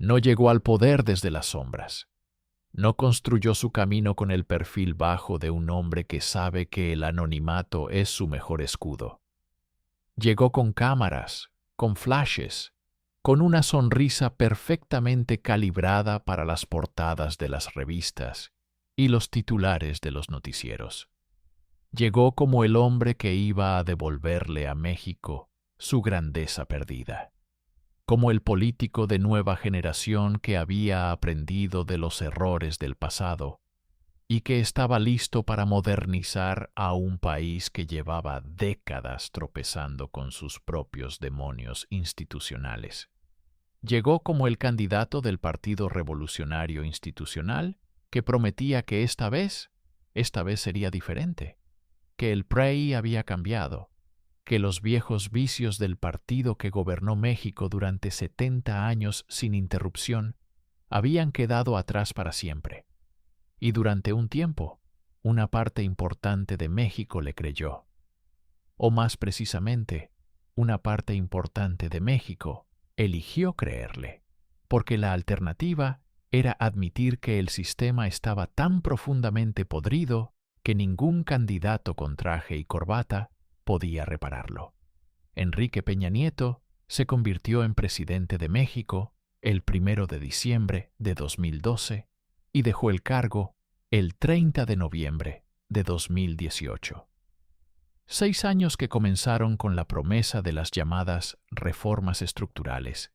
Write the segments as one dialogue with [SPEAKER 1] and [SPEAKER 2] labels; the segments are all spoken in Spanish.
[SPEAKER 1] No llegó al poder desde las sombras. No construyó su camino con el perfil bajo de un hombre que sabe que el anonimato es su mejor escudo. Llegó con cámaras, con flashes, con una sonrisa perfectamente calibrada para las portadas de las revistas y los titulares de los noticieros. Llegó como el hombre que iba a devolverle a México su grandeza perdida, como el político de nueva generación que había aprendido de los errores del pasado y que estaba listo para modernizar a un país que llevaba décadas tropezando con sus propios demonios institucionales. Llegó como el candidato del Partido Revolucionario Institucional que prometía que esta vez sería diferente, que el PRI había cambiado, que los viejos vicios del partido que gobernó México durante 70 años sin interrupción habían quedado atrás para siempre. Y durante un tiempo, una parte importante de México le creyó. O más precisamente, una parte importante de México eligió creerle, porque la alternativa era admitir que el sistema estaba tan profundamente podrido que ningún candidato con traje y corbata podía repararlo. Enrique Peña Nieto se convirtió en presidente de México el 1 de diciembre de 2012 y dejó el cargo el 30 de noviembre de 2018. 6 años que comenzaron con la promesa de las llamadas reformas estructurales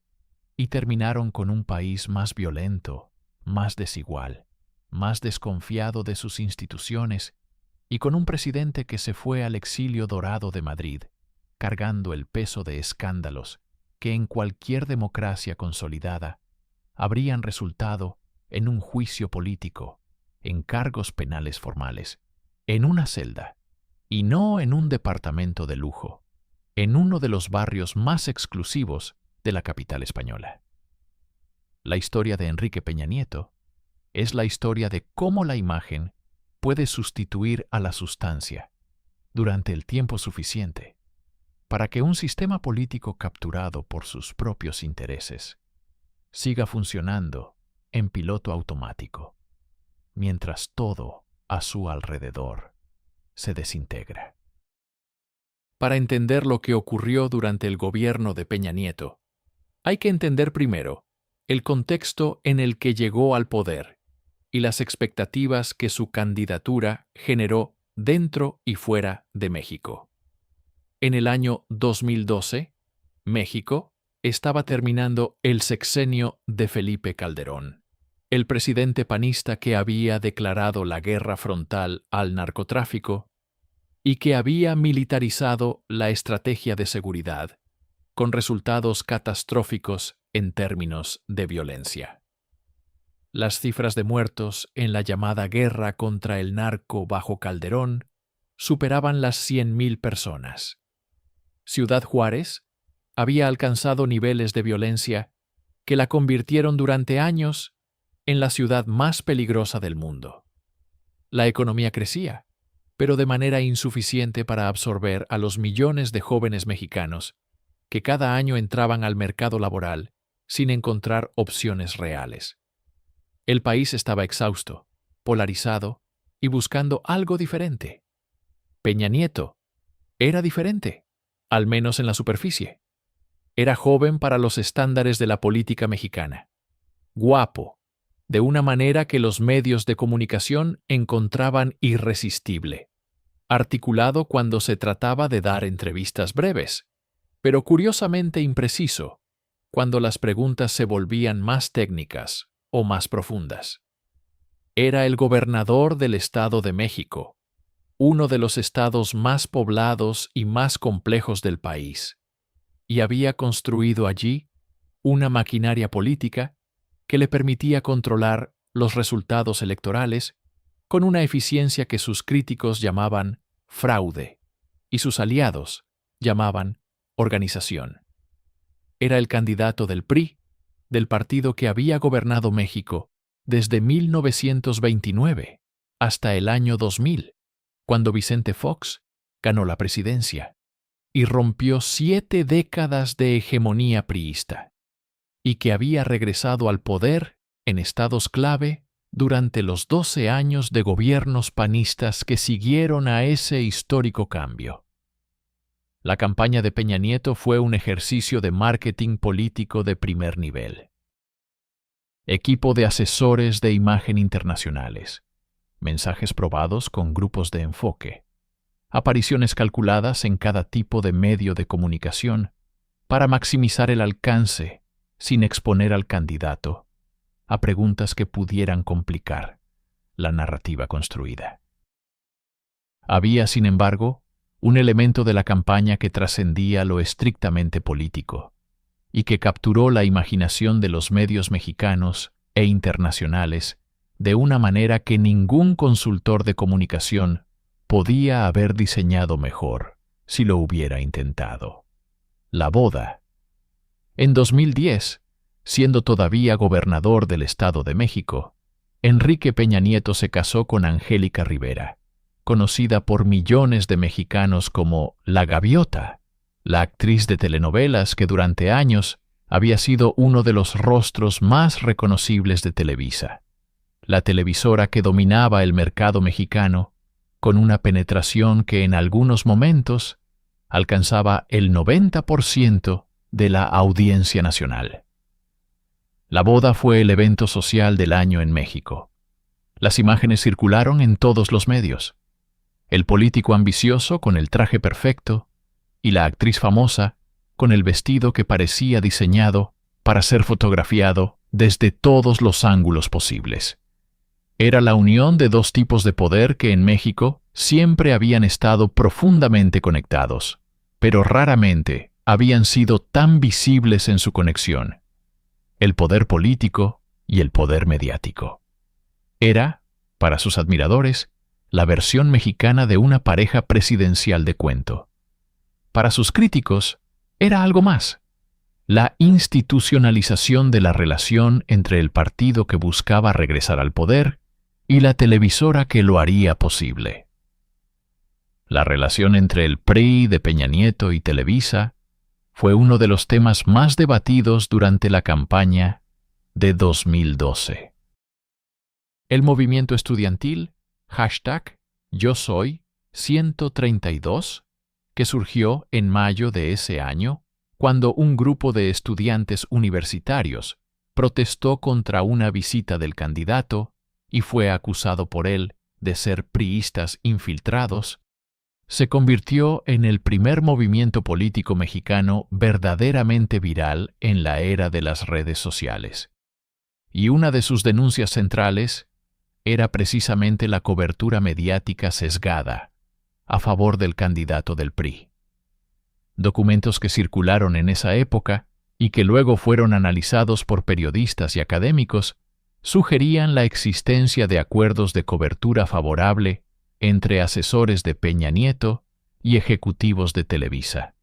[SPEAKER 1] y terminaron con un país más violento, más desigual, más desconfiado de sus instituciones y con un presidente que se fue al exilio dorado de Madrid, cargando el peso de escándalos que en cualquier democracia consolidada habrían resultado en un juicio político, en cargos penales formales, en una celda, y no en un departamento de lujo, en uno de los barrios más exclusivos de la capital española. La historia de Enrique Peña Nieto es la historia de cómo la imagen puede sustituir a la sustancia durante el tiempo suficiente para que un sistema político capturado por sus propios intereses siga funcionando en piloto automático, mientras todo a su alrededor se desintegra. Para entender lo que ocurrió durante el gobierno de Peña Nieto, hay que entender primero el contexto en el que llegó al poder y las expectativas que su candidatura generó dentro y fuera de México. En el año 2012, México estaba terminando el sexenio de Felipe Calderón, el presidente panista que había declarado la guerra frontal al narcotráfico y que había militarizado la estrategia de seguridad, con resultados catastróficos en términos de violencia. Las cifras de muertos en la llamada guerra contra el narco bajo Calderón superaban las 100.000 personas. Ciudad Juárez había alcanzado niveles de violencia que la convirtieron durante años en la ciudad más peligrosa del mundo. La economía crecía, pero de manera insuficiente para absorber a los millones de jóvenes mexicanos que cada año entraban al mercado laboral sin encontrar opciones reales. El país estaba exhausto, polarizado y buscando algo diferente. Peña Nieto era diferente, al menos en la superficie. Era joven para los estándares de la política mexicana, guapo, de una manera que los medios de comunicación encontraban irresistible, articulado cuando se trataba de dar entrevistas breves, pero curiosamente impreciso cuando las preguntas se volvían más técnicas o más profundas. Era el gobernador del Estado de México, uno de los estados más poblados y más complejos del país, y había construido allí una maquinaria política que le permitía controlar los resultados electorales con una eficiencia que sus críticos llamaban fraude y sus aliados llamaban organización. Era el candidato del PRI, del partido que había gobernado México desde 1929 hasta el año 2000, cuando Vicente Fox ganó la presidencia y rompió 7 décadas de hegemonía priista. y que había regresado al poder en estados clave durante los 12 años de gobiernos panistas que siguieron a ese histórico cambio. La campaña de Peña Nieto fue un ejercicio de marketing político de primer nivel. Equipo de asesores de imagen internacionales, mensajes probados con grupos de enfoque, apariciones calculadas en cada tipo de medio de comunicación para maximizar el alcance sin exponer al candidato a preguntas que pudieran complicar la narrativa construida. Había, sin embargo, un elemento de la campaña que trascendía lo estrictamente político y que capturó la imaginación de los medios mexicanos e internacionales de una manera que ningún consultor de comunicación podía haber diseñado mejor si lo hubiera intentado. La boda. En 2010, siendo todavía gobernador del Estado de México, Enrique Peña Nieto se casó con Angélica Rivera, conocida por millones de mexicanos como La Gaviota, la actriz de telenovelas que durante años había sido uno de los rostros más reconocibles de Televisa, la televisora que dominaba el mercado mexicano con una penetración que en algunos momentos alcanzaba el 90% de la audiencia nacional. La boda fue el evento social del año en México. Las imágenes circularon en todos los medios. El político ambicioso con el traje perfecto y la actriz famosa con el vestido que parecía diseñado para ser fotografiado desde todos los ángulos posibles. Era la unión de dos tipos de poder que en México siempre habían estado profundamente conectados, pero raramente habían sido tan visibles en su conexión: el poder político y el poder mediático. Era, para sus admiradores, la versión mexicana de una pareja presidencial de cuento. Para sus críticos, era algo más: la institucionalización de la relación entre el partido que buscaba regresar al poder y la televisora que lo haría posible. La relación entre el PRI de Peña Nieto y Televisa fue uno de los temas más debatidos durante la campaña de 2012. El movimiento estudiantil, #YoSoy132, que surgió en mayo de ese año, cuando un grupo de estudiantes universitarios protestó contra una visita del candidato y fue acusado por él de ser priistas infiltrados, se convirtió en el primer movimiento político mexicano verdaderamente viral en la era de las redes sociales. Y una de sus denuncias centrales era precisamente la cobertura mediática sesgada a favor del candidato del PRI. Documentos que circularon en esa época y que luego fueron analizados por periodistas y académicos sugerían la existencia de acuerdos de cobertura favorable entre asesores de Peña Nieto y ejecutivos de Televisa.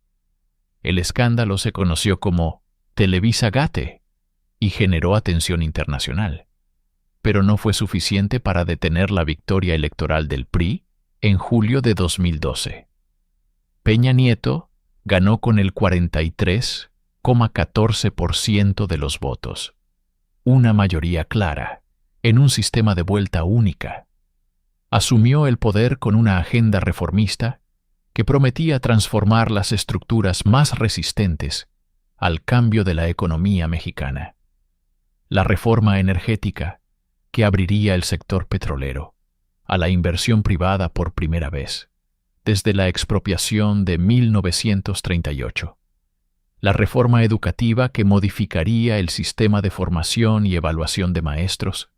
[SPEAKER 1] El escándalo se conoció como Televisa-Gate y generó atención internacional, pero no fue suficiente para detener la victoria electoral del PRI en julio de 2012. Peña Nieto ganó con el 43,14% de los votos, una mayoría clara, en un sistema de vuelta única. Asumió el poder con una agenda reformista que prometía transformar las estructuras más resistentes al cambio de la economía mexicana. La reforma energética, que abriría el sector petrolero a la inversión privada por primera vez, desde la expropiación de 1938. La reforma educativa que modificaría el sistema de formación y evaluación de maestros.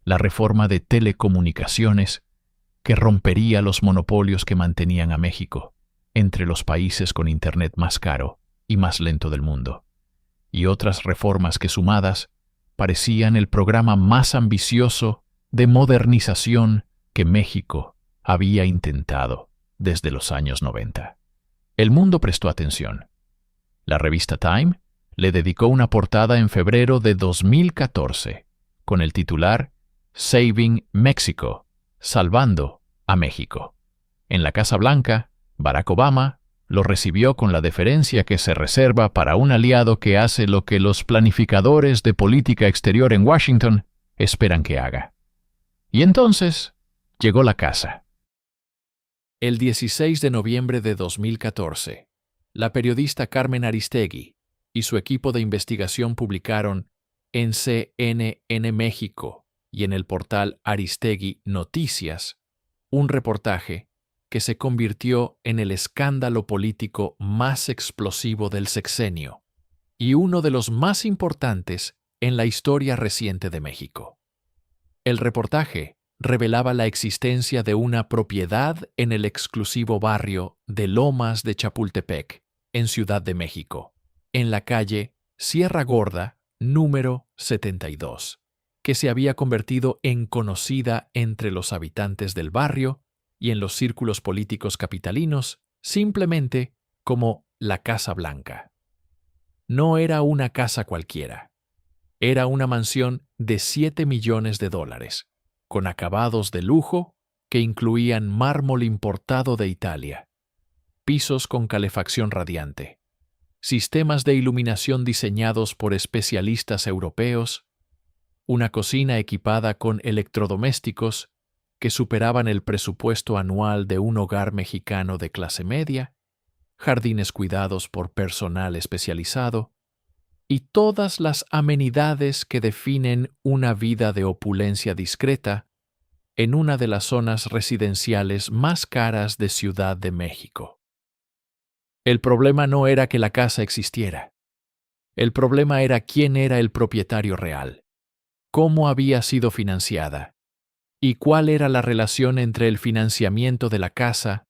[SPEAKER 1] La reforma de telecomunicaciones, que rompería los monopolios que mantenían a México entre los países con Internet más caro y más lento del mundo. Y otras reformas que, sumadas, parecían el programa más ambicioso de modernización que México había intentado desde los años 90. El mundo prestó atención. La revista Time le dedicó una portada en febrero de 2014 con el titular Saving Mexico, salvando a México. En la Casa Blanca, Barack Obama Lo recibió con la deferencia que se reserva para un aliado que hace lo que los planificadores de política exterior en Washington esperan que haga. Y entonces llegó la casa. El 16 de noviembre de 2014, la periodista Carmen Aristegui y su equipo de investigación publicaron en CNN México y en el portal Aristegui Noticias un reportaje que se convirtió en el escándalo político más explosivo del sexenio y uno de los más importantes en la historia reciente de México. El reportaje revelaba la existencia de una propiedad en el exclusivo barrio de Lomas de Chapultepec, en Ciudad de México, en la calle Sierra Gorda, número 72, que se había convertido en conocida entre los habitantes del barrio y en los círculos políticos capitalinos simplemente como la Casa Blanca. No era una casa cualquiera. Era una mansión de $7 millones, con acabados de lujo que incluían mármol importado de Italia, pisos con calefacción radiante, sistemas de iluminación diseñados por especialistas europeos, una cocina equipada con electrodomésticos que superaban el presupuesto anual de un hogar mexicano de clase media, jardines cuidados por personal especializado, y todas las amenidades que definen una vida de opulencia discreta en una de las zonas residenciales más caras de Ciudad de México. El problema no era que la casa existiera. El problema era quién era el propietario real, cómo había sido financiada y cuál era la relación entre el financiamiento de la casa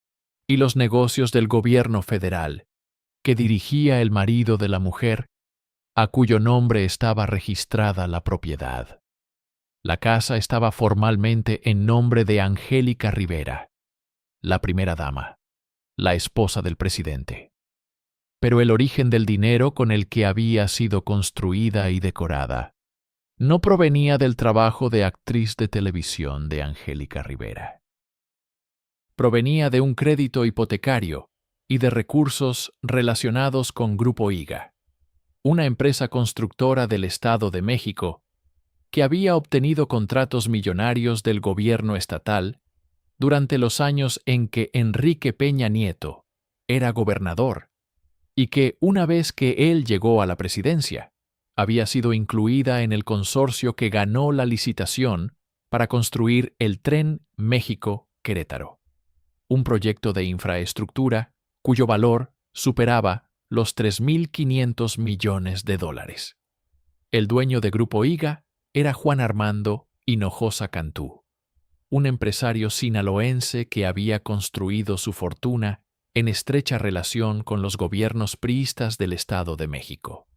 [SPEAKER 1] y los negocios del gobierno federal, que dirigía el marido de la mujer a cuyo nombre estaba registrada la propiedad. La casa estaba formalmente en nombre de Angélica Rivera, la primera dama, la esposa del presidente. Pero el origen del dinero con el que había sido construida y decorada no provenía del trabajo de actriz de televisión de Angélica Rivera. Provenía de un crédito hipotecario y de recursos relacionados con Grupo IGA, una empresa constructora del Estado de México que había obtenido contratos millonarios del gobierno estatal durante los años en que Enrique Peña Nieto era gobernador y que, una vez que él llegó a la presidencia, había sido incluida en el consorcio que ganó la licitación para construir el Tren México-Querétaro, un proyecto de infraestructura cuyo valor superaba los $3.500 millones. El dueño de Grupo IGA era Juan Armando Hinojosa Cantú, un empresario sinaloense que había construido su fortuna en estrecha relación con los gobiernos priistas del Estado de México.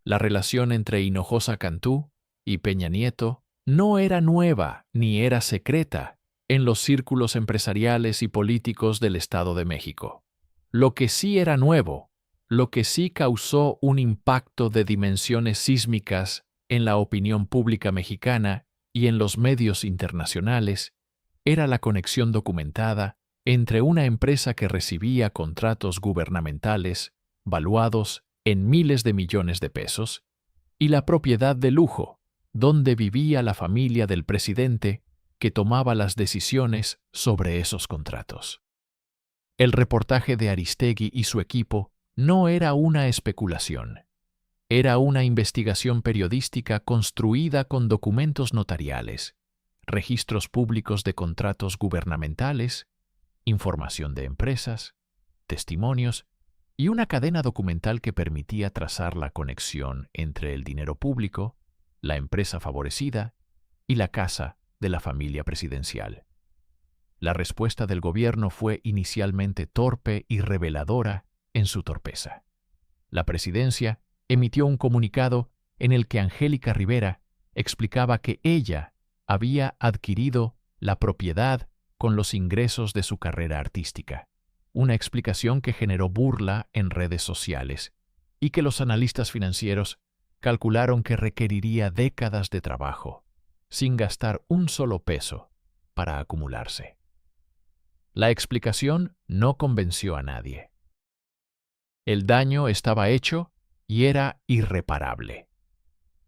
[SPEAKER 1] La relación entre Hinojosa Cantú y Peña Nieto no era nueva ni era secreta en los círculos empresariales y políticos del Estado de México. Lo que sí era nuevo, lo que sí causó un impacto de dimensiones sísmicas en la opinión pública mexicana y en los medios internacionales, era la conexión documentada entre una empresa que recibía contratos gubernamentales valuados en miles de millones de pesos y la propiedad de lujo, donde vivía la familia del presidente que tomaba las decisiones sobre esos contratos. El reportaje de Aristegui y su equipo no era una especulación. Era una investigación periodística construida con documentos notariales, registros públicos de contratos gubernamentales, información de empresas, testimonios y una cadena documental que permitía trazar la conexión entre el dinero público, la empresa favorecida y la casa de la familia presidencial. La respuesta del gobierno fue inicialmente torpe y reveladora en su torpeza. La presidencia emitió un comunicado en el que Angélica Rivera explicaba que ella había adquirido la propiedad con los ingresos de su carrera artística, una explicación que generó burla en redes sociales y que los analistas financieros calcularon que requeriría décadas de trabajo, sin gastar un solo peso, para acumularse. La explicación no convenció a nadie. El daño estaba hecho y era irreparable.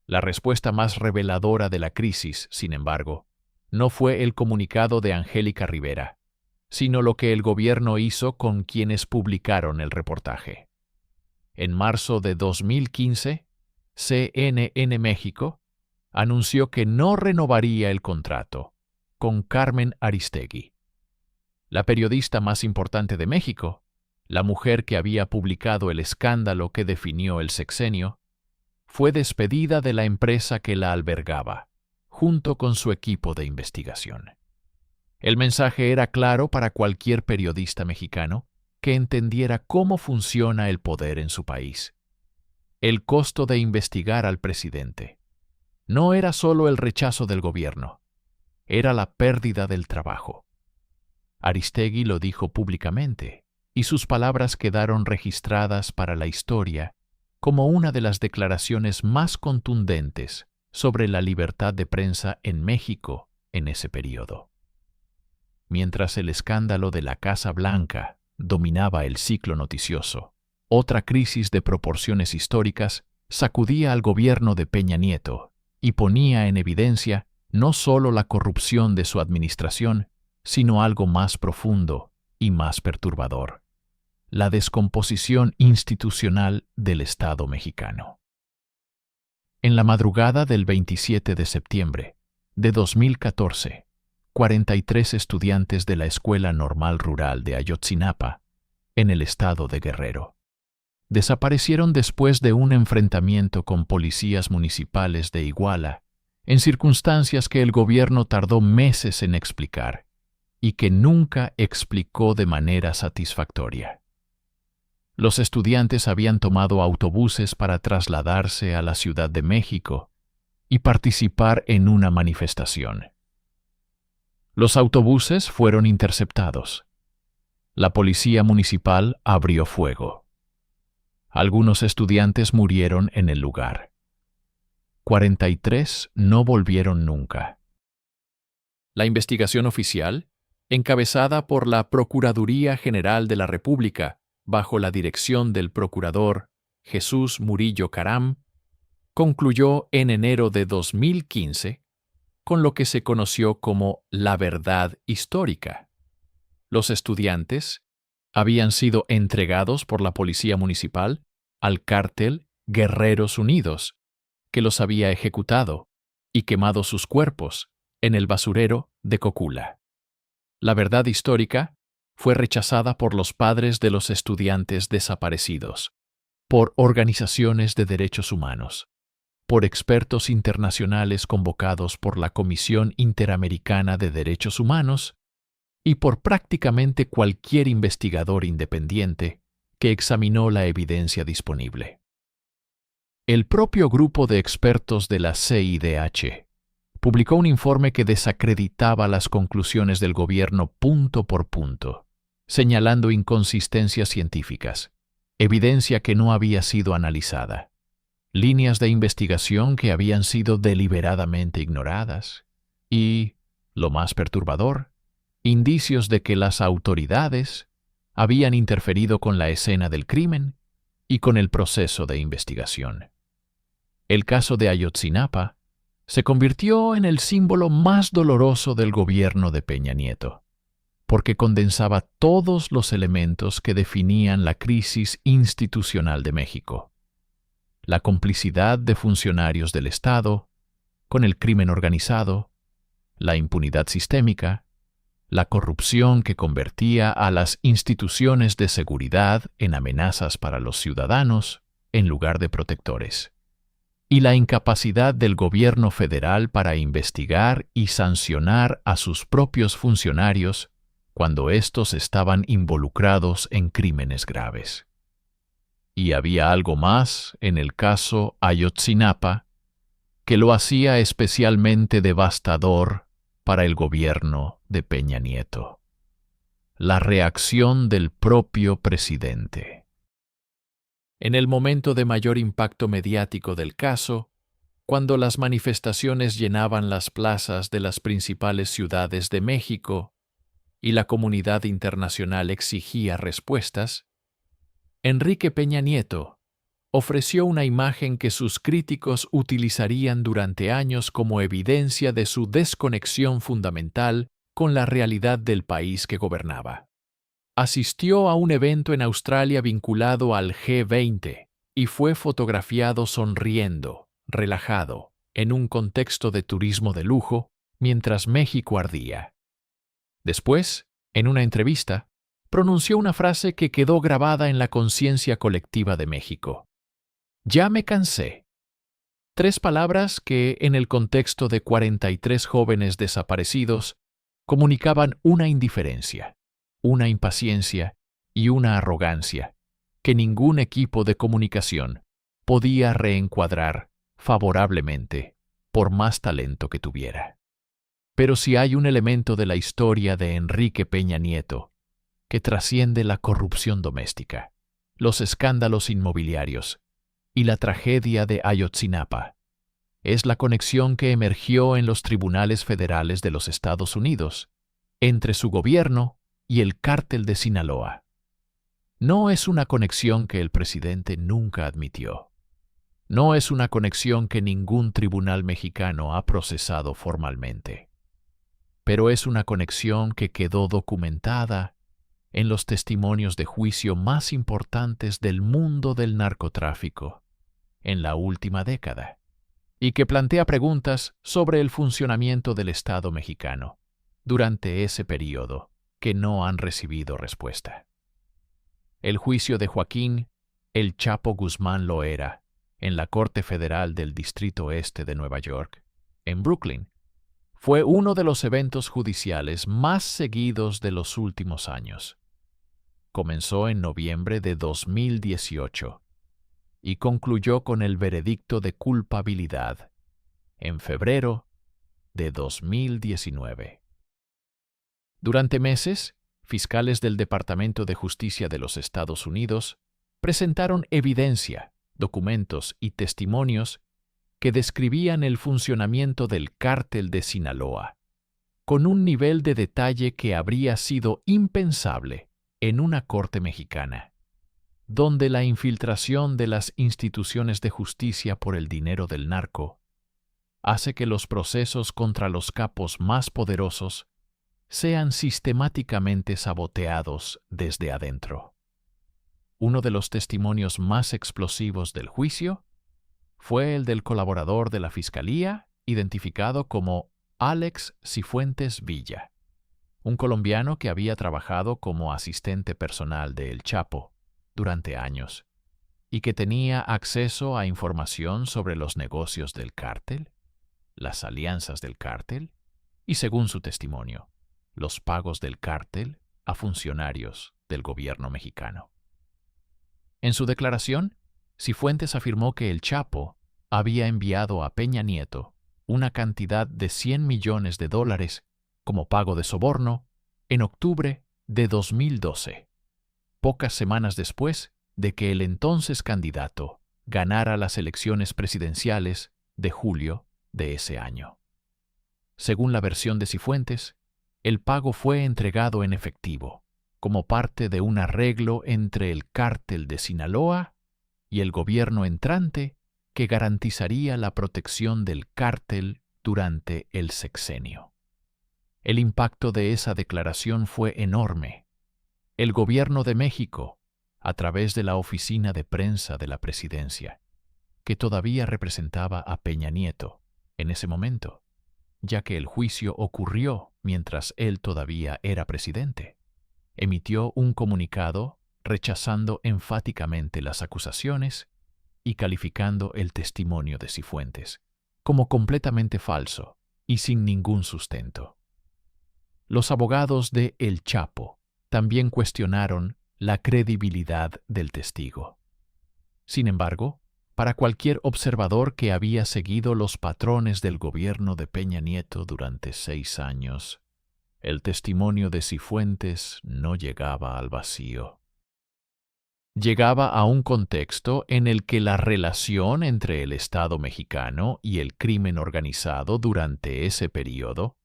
[SPEAKER 1] La respuesta más reveladora de la crisis, sin embargo, no fue el comunicado de Angélica Rivera, sino lo que el gobierno hizo con quienes publicaron el reportaje. En marzo de 2015, CNN México anunció que no renovaría el contrato con Carmen Aristegui, la periodista más importante de México, la mujer que había publicado el escándalo que definió el sexenio. Fue despedida de la empresa que la albergaba, junto con su equipo de investigación. El mensaje era claro para cualquier periodista mexicano que entendiera cómo funciona el poder en su país. El costo de investigar al presidente no era solo el rechazo del gobierno, era la pérdida del trabajo. Aristegui lo dijo públicamente, y sus palabras quedaron registradas para la historia como una de las declaraciones más contundentes sobre la libertad de prensa en México en ese periodo. Mientras el escándalo de la Casa Blanca dominaba el ciclo noticioso, otra crisis de proporciones históricas sacudía al gobierno de Peña Nieto y ponía en evidencia no solo la corrupción de su administración, sino algo más profundo y más perturbador: la descomposición institucional del Estado mexicano. En la madrugada del 27 de septiembre de 2014, 43 estudiantes de la Escuela Normal Rural de Ayotzinapa, en el estado de Guerrero, desaparecieron después de un enfrentamiento con policías municipales de Iguala, en circunstancias que el gobierno tardó meses en explicar y que nunca explicó de manera satisfactoria. Los estudiantes habían tomado autobuses para trasladarse a la Ciudad de México y participar en una manifestación. Los autobuses fueron interceptados. La policía municipal abrió fuego. Algunos estudiantes murieron en el lugar. 43 no volvieron nunca. La investigación oficial, encabezada por la Procuraduría General de la República, bajo la dirección del procurador Jesús Murillo Caram, concluyó en enero de 2015 con lo que se conoció como la verdad histórica. Los estudiantes habían sido entregados por la policía municipal al cártel Guerreros Unidos, que los había ejecutado y quemado sus cuerpos en el basurero de Cocula. La verdad histórica fue rechazada por los padres de los estudiantes desaparecidos, por organizaciones de derechos humanos, por expertos internacionales convocados por la Comisión Interamericana de Derechos Humanos y por prácticamente cualquier investigador independiente que examinó la evidencia disponible. El propio grupo de expertos de la CIDH publicó un informe que desacreditaba las conclusiones del gobierno punto por punto, señalando inconsistencias científicas, evidencia que no había sido analizada, líneas de investigación que habían sido deliberadamente ignoradas y, lo más perturbador, indicios de que las autoridades habían interferido con la escena del crimen y con el proceso de investigación. El caso de Ayotzinapa se convirtió en el símbolo más doloroso del gobierno de Peña Nieto, porque condensaba todos los elementos que definían la crisis institucional de México: la complicidad de funcionarios del Estado con el crimen organizado, la impunidad sistémica, la corrupción que convertía a las instituciones de seguridad en amenazas para los ciudadanos en lugar de protectores, y la incapacidad del gobierno federal para investigar y sancionar a sus propios funcionarios cuando éstos estaban involucrados en crímenes graves. Y había algo más en el caso Ayotzinapa que lo hacía especialmente devastador para el gobierno de Peña Nieto: la reacción del propio presidente. En el momento de mayor impacto mediático del caso, cuando las manifestaciones llenaban las plazas de las principales ciudades de México y la comunidad internacional exigía respuestas, Enrique Peña Nieto ofreció una imagen que sus críticos utilizarían durante años como evidencia de su desconexión fundamental con la realidad del país que gobernaba. Asistió a un evento en Australia vinculado al G20 y fue fotografiado sonriendo, relajado, en un contexto de turismo de lujo, mientras México ardía. Después, en una entrevista, pronunció una frase que quedó grabada en la conciencia colectiva de México. Ya me cansé. 3 palabras que, en el contexto de 43 jóvenes desaparecidos, comunicaban una indiferencia, una impaciencia y una arrogancia que ningún equipo de comunicación podía reencuadrar favorablemente, por más talento que tuviera. Pero si hay un elemento de la historia de Enrique Peña Nieto que trasciende la corrupción doméstica, los escándalos inmobiliarios y la tragedia de Ayotzinapa, es la conexión que emergió en los tribunales federales de los Estados Unidos entre su gobierno y el cártel de Sinaloa. No es una conexión que el presidente nunca admitió. No es una conexión que ningún tribunal mexicano ha procesado formalmente. Pero es una conexión que quedó documentada en los testimonios de juicio más importantes del mundo del narcotráfico en la última década, y que plantea preguntas sobre el funcionamiento del Estado mexicano durante ese periodo que no han recibido respuesta. El juicio de Joaquín El Chapo Guzmán Loera en la Corte Federal del Distrito Este de Nueva York, en Brooklyn, fue uno de los eventos judiciales más seguidos de los últimos años. Comenzó en noviembre de 2018 y concluyó con el veredicto de culpabilidad en febrero de 2019. Durante meses, fiscales del Departamento de Justicia de los Estados Unidos presentaron evidencia, documentos y testimonios que describían el funcionamiento del cártel de Sinaloa, con un nivel de detalle que habría sido impensable en una corte mexicana, donde la infiltración de las instituciones de justicia por el dinero del narco hace que los procesos contra los capos más poderosos sean sistemáticamente saboteados desde adentro. Uno de los testimonios más explosivos del juicio fue el del colaborador de la Fiscalía, identificado como Alex Cifuentes Villa, un colombiano que había trabajado como asistente personal de El Chapo durante años y que tenía acceso a información sobre los negocios del cártel, las alianzas del cártel y, según su testimonio, los pagos del cártel a funcionarios del gobierno mexicano. En su declaración, Cifuentes afirmó que El Chapo había enviado a Peña Nieto una cantidad de $100 millones como pago de soborno en octubre de 2012, pocas semanas después de que el entonces candidato ganara las elecciones presidenciales de julio de ese año. Según la versión de Cifuentes, el pago fue entregado en efectivo, como parte de un arreglo entre el cártel de Sinaloa y el gobierno entrante que garantizaría la protección del cártel durante el sexenio. El impacto de esa declaración fue enorme. El gobierno de México, a través de la oficina de prensa de la presidencia, que todavía representaba a Peña Nieto en ese momento, ya que el juicio ocurrió mientras él todavía era presidente, emitió un comunicado rechazando enfáticamente las acusaciones y calificando el testimonio de Cifuentes como completamente falso y sin ningún sustento. Los abogados de El Chapo también cuestionaron la credibilidad del testigo. Sin embargo, para cualquier observador que había seguido los patrones del gobierno de Peña Nieto durante 6 años, el testimonio de Cifuentes no llegaba al vacío. Llegaba a un contexto en el que la relación entre el Estado mexicano y el crimen organizado durante ese periodo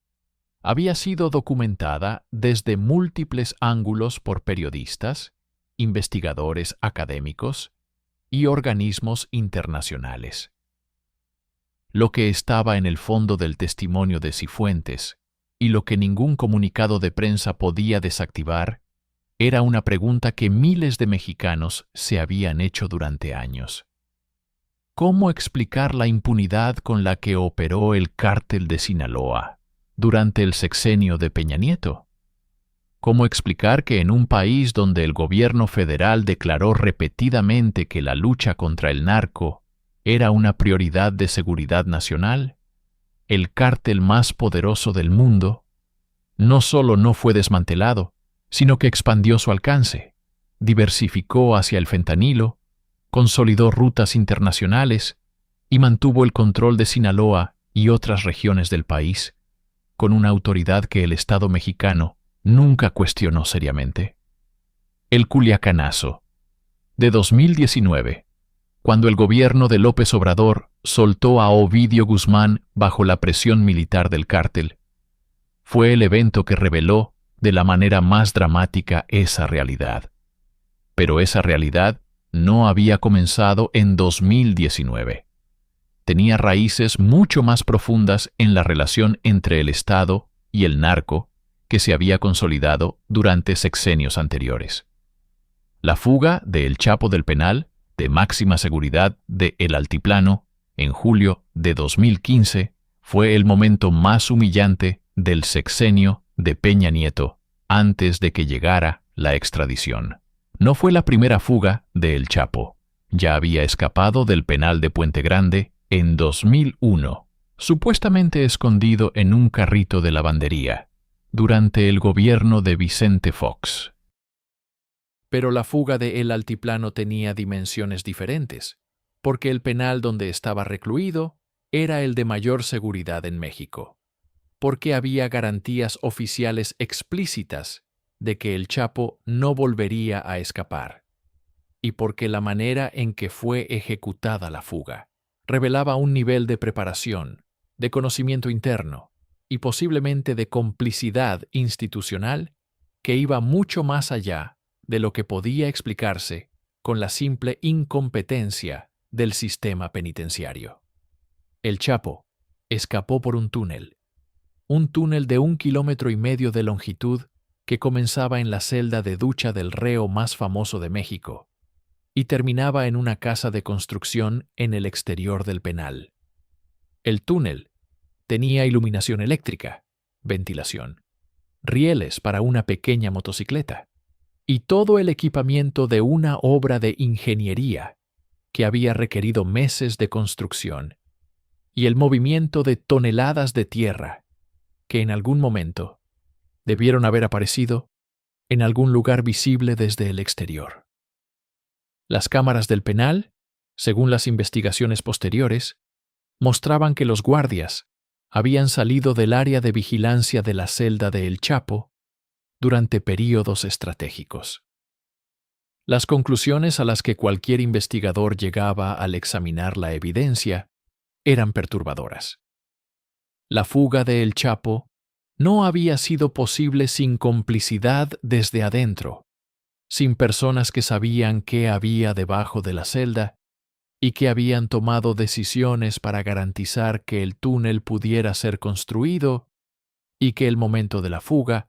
[SPEAKER 1] había sido documentada desde múltiples ángulos por periodistas investigadores académicos y organismos internacionales. Lo que estaba en el fondo del testimonio de Cifuentes, y lo que ningún comunicado de prensa podía desactivar, era una pregunta que miles de mexicanos se habían hecho durante años. ¿Cómo explicar la impunidad con la que operó el cártel de Sinaloa durante el sexenio de Peña Nieto? ¿Cómo explicar que en un país donde el gobierno federal declaró repetidamente que la lucha contra el narco era una prioridad de seguridad nacional, el cártel más poderoso del mundo no solo no fue desmantelado, sino que expandió su alcance, diversificó hacia el fentanilo, consolidó rutas internacionales y mantuvo el control de Sinaloa y otras regiones del país, con una autoridad que el Estado mexicano nunca cuestionó seriamente? El Culiacanazo, de 2019, cuando el gobierno de López Obrador soltó a Ovidio Guzmán bajo la presión militar del cártel, fue el evento que reveló de la manera más dramática esa realidad. Pero esa realidad no había comenzado en 2019. Tenía raíces mucho más profundas en la relación entre el Estado y el narco que se había consolidado durante sexenios anteriores. La fuga de El Chapo del penal de máxima seguridad de El Altiplano en julio de 2015 fue el momento más humillante del sexenio de Peña Nieto antes de que llegara la extradición. No fue la primera fuga de El Chapo. Ya había escapado del penal de Puente Grande en 2001, supuestamente escondido en un carrito de lavandería, durante el gobierno de Vicente Fox. Pero la fuga de El Altiplano tenía dimensiones diferentes, porque el penal donde estaba recluido era el de mayor seguridad en México, porque había garantías oficiales explícitas de que el Chapo no volvería a escapar, y porque la manera en que fue ejecutada la fuga revelaba un nivel de preparación, de conocimiento interno y posiblemente de complicidad institucional que iba mucho más allá de lo que podía explicarse con la simple incompetencia del sistema penitenciario. El Chapo escapó por un túnel de 1,5 kilómetros de longitud que comenzaba en la celda de ducha del reo más famoso de México y terminaba en una casa de construcción en el exterior del penal. El túnel tenía iluminación eléctrica, ventilación, rieles para una pequeña motocicleta y todo el equipamiento de una obra de ingeniería que había requerido meses de construcción y el movimiento de toneladas de tierra que en algún momento debieron haber aparecido en algún lugar visible desde el exterior. Las cámaras del penal, según las investigaciones posteriores, mostraban que los guardias habían salido del área de vigilancia de la celda de El Chapo durante períodos estratégicos. Las conclusiones a las que cualquier investigador llegaba al examinar la evidencia eran perturbadoras. La fuga de El Chapo no había sido posible sin complicidad desde adentro, sin personas que sabían qué había debajo de la celda y que habían tomado decisiones para garantizar que el túnel pudiera ser construido y que el momento de la fuga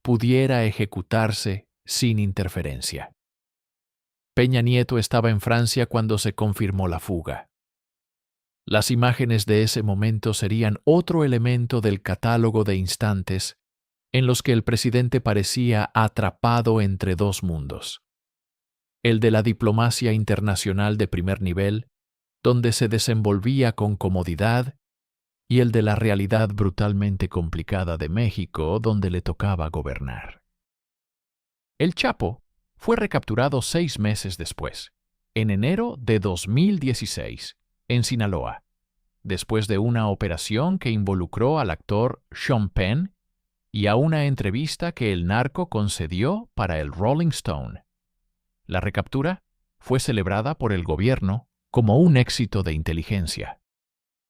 [SPEAKER 1] pudiera ejecutarse sin interferencia. Peña Nieto estaba en Francia cuando se confirmó la fuga. Las imágenes de ese momento serían otro elemento del catálogo de instantes en los que el presidente parecía atrapado entre dos mundos: el de la diplomacia internacional de primer nivel, donde se desenvolvía con comodidad, y el de la realidad brutalmente complicada de México, donde le tocaba gobernar. El Chapo fue recapturado 6 meses después, en enero de 2016, en Sinaloa, después de una operación que involucró al actor Sean Penn y a una entrevista que el narco concedió para el Rolling Stone. La recaptura fue celebrada por el gobierno como un éxito de inteligencia.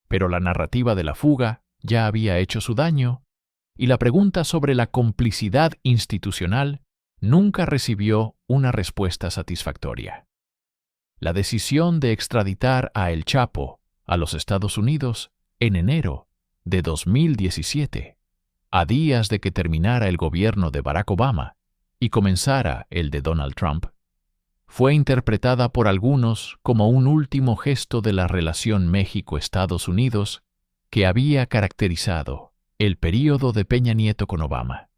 [SPEAKER 1] Pero la narrativa de la fuga ya había hecho su daño, y la pregunta sobre la complicidad institucional nunca recibió una respuesta satisfactoria. La decisión de extraditar a El Chapo a los Estados Unidos en enero de 2017, a días de que terminara el gobierno de Barack Obama y comenzara el de Donald Trump, fue interpretada por algunos como un último gesto de la relación México-Estados Unidos que había caracterizado el período de Peña Nieto con Obama,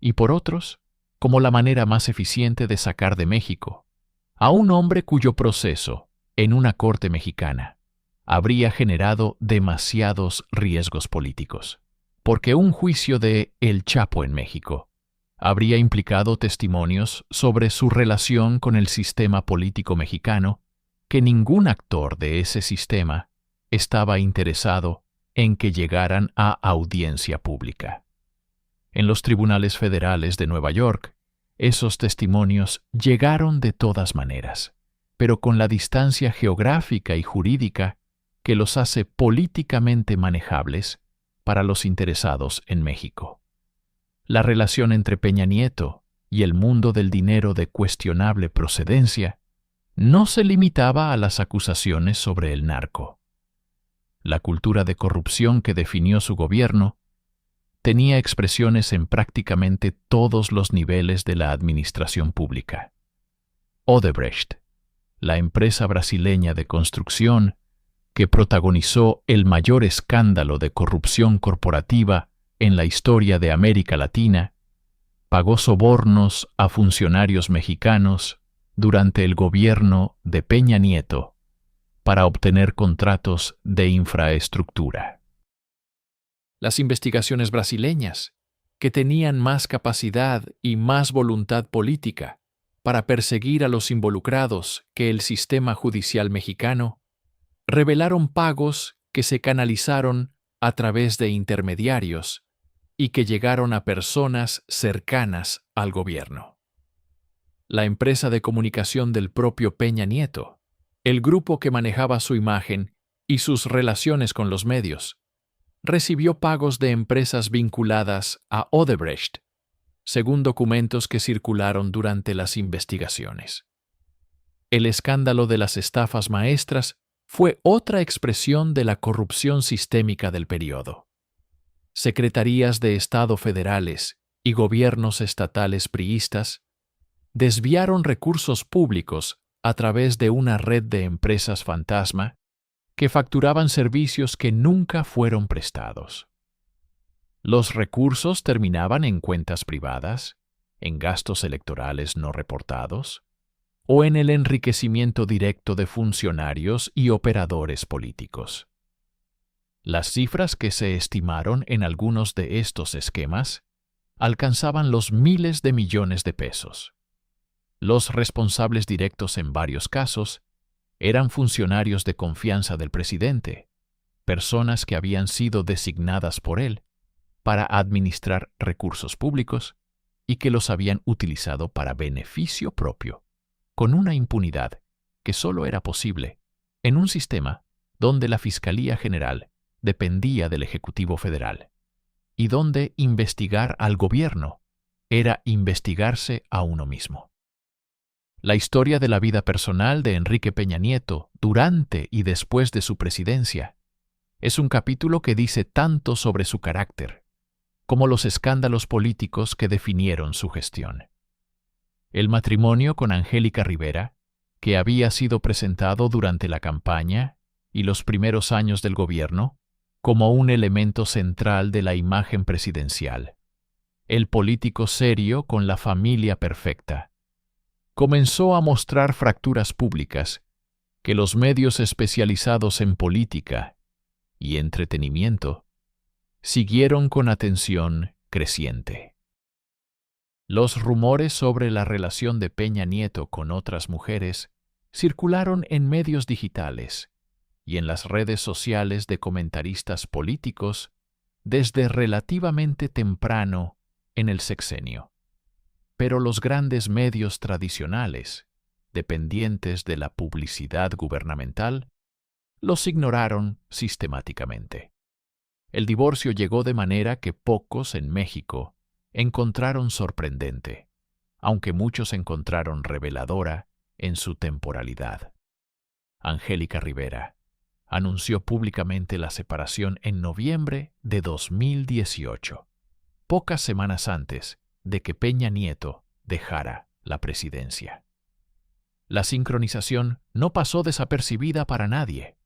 [SPEAKER 1] y por otros como la manera más eficiente de sacar de México a un hombre cuyo proceso en una corte mexicana habría generado demasiados riesgos políticos, porque un juicio de El Chapo en México habría implicado testimonios sobre su relación con el sistema político mexicano que ningún actor de ese sistema estaba interesado en que llegaran a audiencia pública. En los tribunales federales de Nueva York, esos testimonios llegaron de todas maneras, pero con la distancia geográfica y jurídica que los hace políticamente manejables para los interesados en México. La relación entre Peña Nieto y el mundo del dinero de cuestionable procedencia no se limitaba a las acusaciones sobre el narco. La cultura de corrupción que definió su gobierno tenía expresiones en prácticamente todos los niveles de la administración pública. Odebrecht, la empresa brasileña de construcción que protagonizó el mayor escándalo de corrupción corporativa en la historia de América Latina, pagó sobornos a funcionarios mexicanos durante el gobierno de Peña Nieto para obtener contratos de infraestructura. Las investigaciones brasileñas, que tenían más capacidad y más voluntad política para perseguir a los involucrados que el sistema judicial mexicano, revelaron pagos que se canalizaron a través de intermediarios y que llegaron a personas cercanas al gobierno. La empresa de comunicación del propio Peña Nieto, el grupo que manejaba su imagen y sus relaciones con los medios, recibió pagos de empresas vinculadas a Odebrecht, según documentos que circularon durante las investigaciones. El escándalo de las estafas maestras fue otra expresión de la corrupción sistémica del periodo. Secretarías de Estado federales y gobiernos estatales priistas desviaron recursos públicos a través de una red de empresas fantasma que facturaban servicios que nunca fueron prestados. Los recursos terminaban en cuentas privadas, en gastos electorales no reportados, o en el enriquecimiento directo de funcionarios y operadores políticos. Las cifras que se estimaron en algunos de estos esquemas alcanzaban los miles de millones de pesos. Los responsables directos en varios casos eran funcionarios de confianza del presidente, personas que habían sido designadas por él para administrar recursos públicos y que los habían utilizado para beneficio propio, con una impunidad que solo era posible en un sistema donde la Fiscalía General dependía del Ejecutivo Federal y donde investigar al gobierno era investigarse a uno mismo. La historia de la vida personal de Enrique Peña Nieto durante y después de su presidencia es un capítulo que dice tanto sobre su carácter como los escándalos políticos que definieron su gestión. El matrimonio con Angélica Rivera, que había sido presentado durante la campaña y los primeros años del gobierno como un elemento central de la imagen presidencial, el político serio con la familia perfecta, comenzó a mostrar fracturas públicas que los medios especializados en política y entretenimiento siguieron con atención creciente. Los rumores sobre la relación de Peña Nieto con otras mujeres circularon en medios digitales y en las redes sociales de comentaristas políticos desde relativamente temprano en el sexenio. Pero los grandes medios tradicionales, dependientes de la publicidad gubernamental, los ignoraron sistemáticamente. El divorcio llegó de manera que pocos en México encontraron sorprendente, aunque muchos encontraron reveladora en su temporalidad. Angélica Rivera anunció públicamente la separación en noviembre de 2018, pocas semanas antes de que Peña Nieto dejara la presidencia. La sincronización no pasó desapercibida para nadie.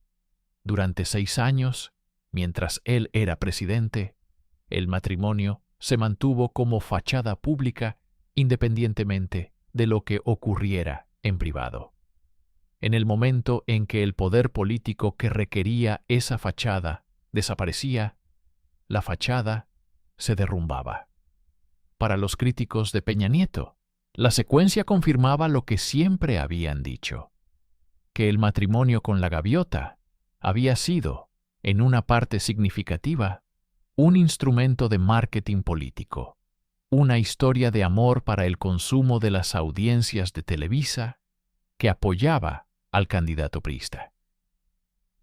[SPEAKER 1] Durante 6 años, mientras él era presidente, el matrimonio se mantuvo como fachada pública independientemente de lo que ocurriera en privado. En el momento en que el poder político que requería esa fachada desaparecía, la fachada se derrumbaba. Para los críticos de Peña Nieto, la secuencia confirmaba lo que siempre habían dicho, que el matrimonio con la gaviota había sido, en una parte significativa, un instrumento de marketing político, una historia de amor para el consumo de las audiencias de Televisa que apoyaba al candidato priista.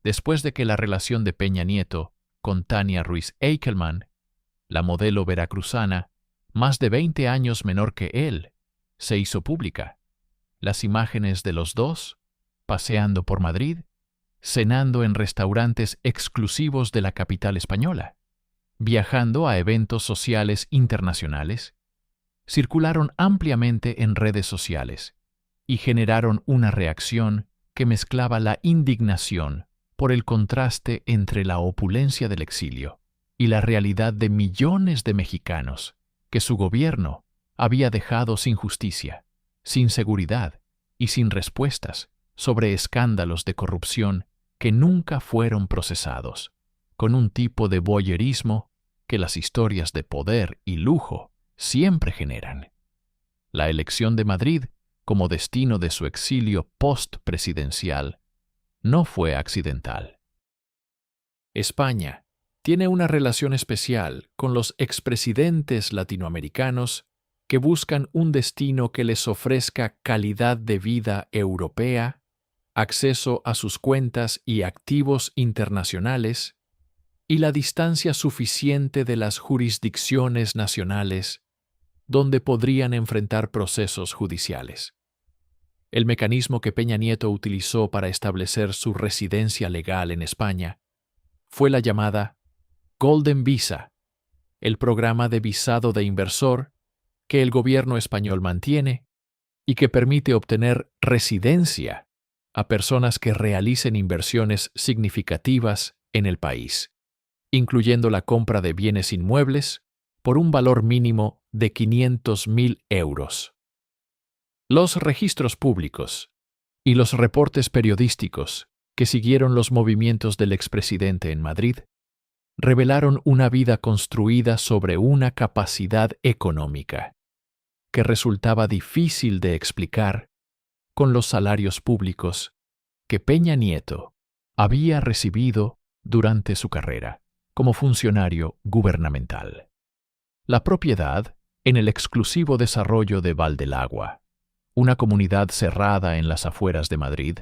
[SPEAKER 1] Después de que la relación de Peña Nieto con Tania Ruiz Eichelman, la modelo veracruzana, más de 20 años menor que él, se hizo pública, las imágenes de los dos, paseando por Madrid, cenando en restaurantes exclusivos de la capital española, viajando a eventos sociales internacionales, circularon ampliamente en redes sociales y generaron una reacción que mezclaba la indignación por el contraste entre la opulencia del exilio y la realidad de millones de mexicanos que su gobierno había dejado sin justicia, sin seguridad y sin respuestas sobre escándalos de corrupción que nunca fueron procesados, con un tipo de voyerismo que las historias de poder y lujo siempre generan. La elección de Madrid como destino de su exilio post-presidencial no fue accidental. España tiene una relación especial con los expresidentes latinoamericanos que buscan un destino que les ofrezca calidad de vida europea, acceso a sus cuentas y activos internacionales, y la distancia suficiente de las jurisdicciones nacionales donde podrían enfrentar procesos judiciales. El mecanismo que Peña Nieto utilizó para establecer su residencia legal en España fue la llamada Golden Visa, el programa de visado de inversor que el gobierno español mantiene y que permite obtener residencia a personas que realicen inversiones significativas en el país, incluyendo la compra de bienes inmuebles por un valor mínimo de 500.000 euros. Los registros públicos y los reportes periodísticos que siguieron los movimientos del expresidente en Madrid revelaron una vida construida sobre una capacidad económica que resultaba difícil de explicar con los salarios públicos que Peña Nieto había recibido durante su carrera como funcionario gubernamental. La propiedad en el exclusivo desarrollo de Valdelagua, una comunidad cerrada en las afueras de Madrid,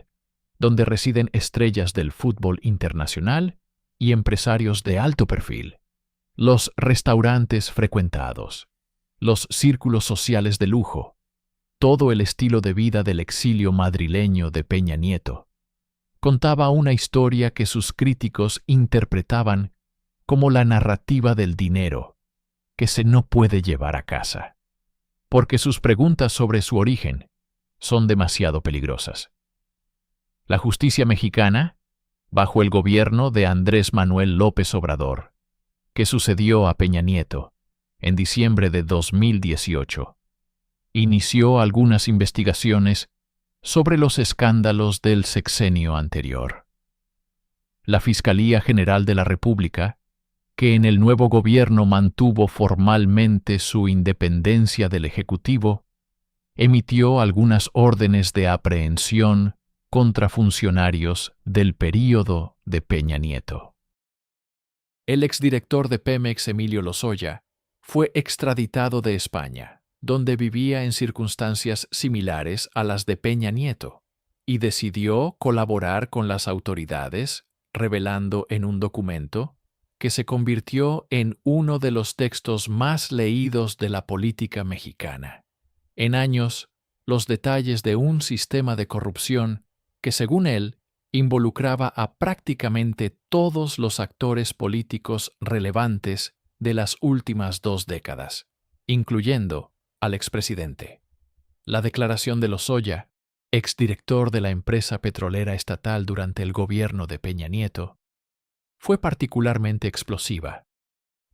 [SPEAKER 1] donde residen estrellas del fútbol internacional y empresarios de alto perfil, los restaurantes frecuentados, los círculos sociales de lujo, todo el estilo de vida del exilio madrileño de Peña Nieto, contaba una historia que sus críticos interpretaban como la narrativa del dinero que se no puede llevar a casa, porque sus preguntas sobre su origen son demasiado peligrosas. La justicia mexicana, bajo el gobierno de Andrés Manuel López Obrador, que sucedió a Peña Nieto en diciembre de 2018, inició algunas investigaciones sobre los escándalos del sexenio anterior. La Fiscalía General de la República, que en el nuevo gobierno mantuvo formalmente su independencia del Ejecutivo, emitió algunas órdenes de aprehensión contra funcionarios del período de Peña Nieto. El exdirector de Pemex, Emilio Lozoya, fue extraditado de España, donde vivía en circunstancias similares a las de Peña Nieto, y decidió colaborar con las autoridades, revelando en un documento que se convirtió en uno de los textos más leídos de la política mexicana, en años los detalles de un sistema de corrupción que, según él, involucraba a prácticamente todos los actores políticos relevantes de las últimas 2 décadas, incluyendo al expresidente. La declaración de Lozoya, exdirector de la empresa petrolera estatal durante el gobierno de Peña Nieto, fue particularmente explosiva,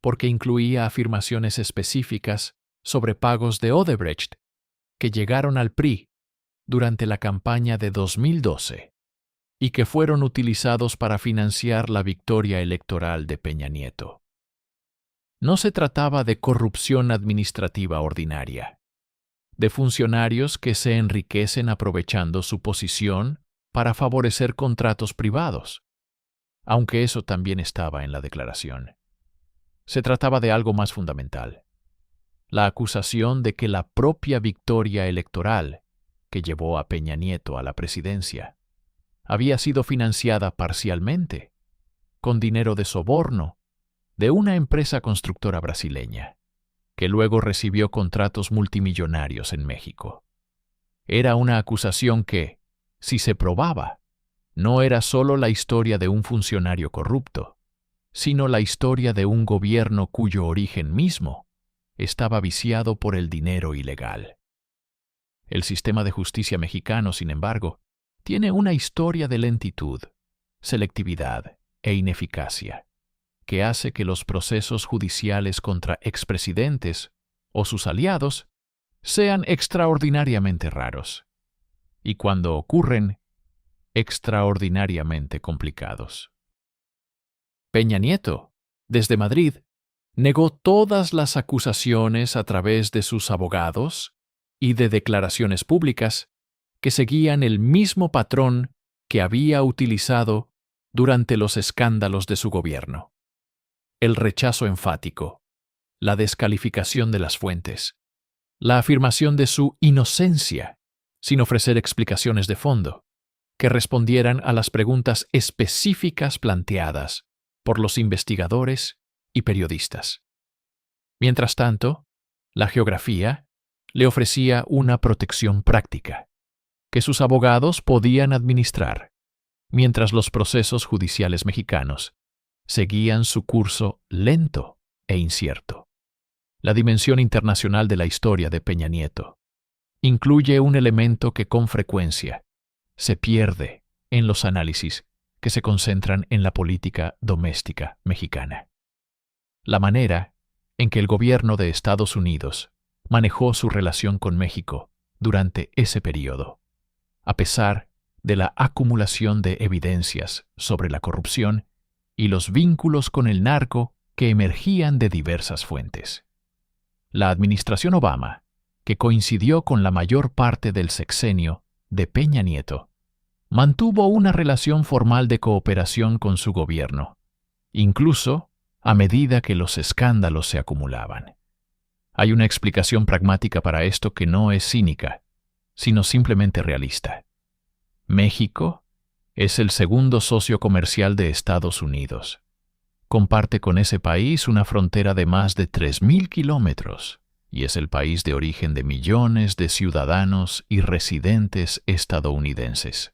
[SPEAKER 1] porque incluía afirmaciones específicas sobre pagos de Odebrecht que llegaron al PRI durante la campaña de 2012 y que fueron utilizados para financiar la victoria electoral de Peña Nieto. No se trataba de corrupción administrativa ordinaria, de funcionarios que se enriquecen aprovechando su posición para favorecer contratos privados, aunque eso también estaba en la declaración. Se trataba de algo más fundamental: la acusación de que la propia victoria electoral que llevó a Peña Nieto a la presidencia había sido financiada parcialmente con dinero de soborno de una empresa constructora brasileña, que luego recibió contratos multimillonarios en México. Era una acusación que, si se probaba, no era solo la historia de un funcionario corrupto, sino la historia de un gobierno cuyo origen mismo estaba viciado por el dinero ilegal. El sistema de justicia mexicano, sin embargo, tiene una historia de lentitud, selectividad e ineficacia, que hace que los procesos judiciales contra expresidentes o sus aliados sean extraordinariamente raros, y cuando ocurren, extraordinariamente complicados. Peña Nieto, desde Madrid, negó todas las acusaciones a través de sus abogados y de declaraciones públicas que seguían el mismo patrón que había utilizado durante los escándalos de su gobierno: el rechazo enfático, la descalificación de las fuentes, la afirmación de su inocencia, sin ofrecer explicaciones de fondo, que respondieran a las preguntas específicas planteadas por los investigadores y periodistas. Mientras tanto, la geografía le ofrecía una protección práctica que sus abogados podían administrar, mientras los procesos judiciales mexicanos seguían su curso lento e incierto. La dimensión internacional de la historia de Peña Nieto incluye un elemento que con frecuencia se pierde en los análisis que se concentran en la política doméstica mexicana: la manera en que el gobierno de Estados Unidos manejó su relación con México durante ese periodo, a pesar de la acumulación de evidencias sobre la corrupción y los vínculos con el narco que emergían de diversas fuentes. La administración Obama, que coincidió con la mayor parte del sexenio de Peña Nieto, mantuvo una relación formal de cooperación con su gobierno, incluso a medida que los escándalos se acumulaban. Hay una explicación pragmática para esto que no es cínica, sino simplemente realista. México es el segundo socio comercial de Estados Unidos. Comparte con ese país una frontera de más de 3.000 kilómetros y es el país de origen de millones de ciudadanos y residentes estadounidenses.